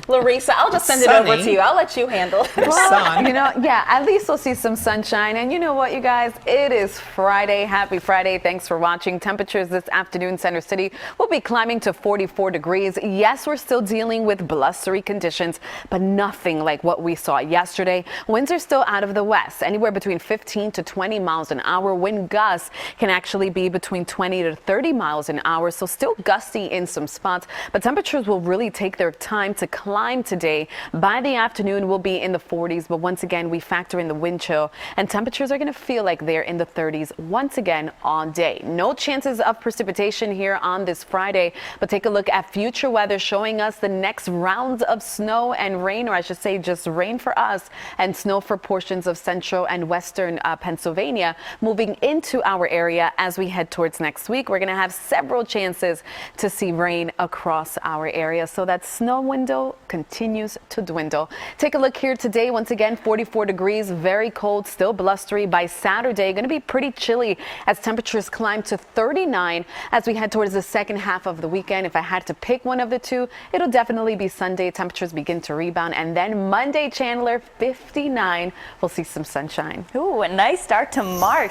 Larissa, I'll just send it over to you. I'll let you handle it. Well, yeah, at least we'll see some sunshine. And you know what, you guys? It is Friday. Happy Friday. Thanks for watching. Temperatures this afternoon, Center City will be climbing to 44 degrees. Yes, we're still dealing with blustery conditions, but nothing like what we saw yesterday. Winds are still out of the west, anywhere between 15 to 20 miles an hour. Wind gusts can actually be between 20 to 30 miles an hour, so still gusty in some spots, but temperatures will really take their time to climb today. By the afternoon, we'll be in the 40s, but once again, we factor in the wind chill, and temperatures are going to feel like they're in the 30s once again all day. No chances of precipitation here on this Friday, but take a look at future weather showing us the next rounds of snow and rain, or I should say just rain for us and snow for portions of central and western Pennsylvania moving into our area as we head towards next week. We're going to have several chances to see rain across our area, so that snow window continues to dwindle. Take a look here today. Once again, 44 degrees, very cold, still blustery. By Saturday, going to be pretty chilly as temperatures climb to 39 as we head towards the second half of the weekend. If I had to pick one of the two, it'll definitely be Sunday. Temperatures begin to rebound, and then Monday, Chandler, 59. We'll see some sunshine. Ooh, a nice start to March.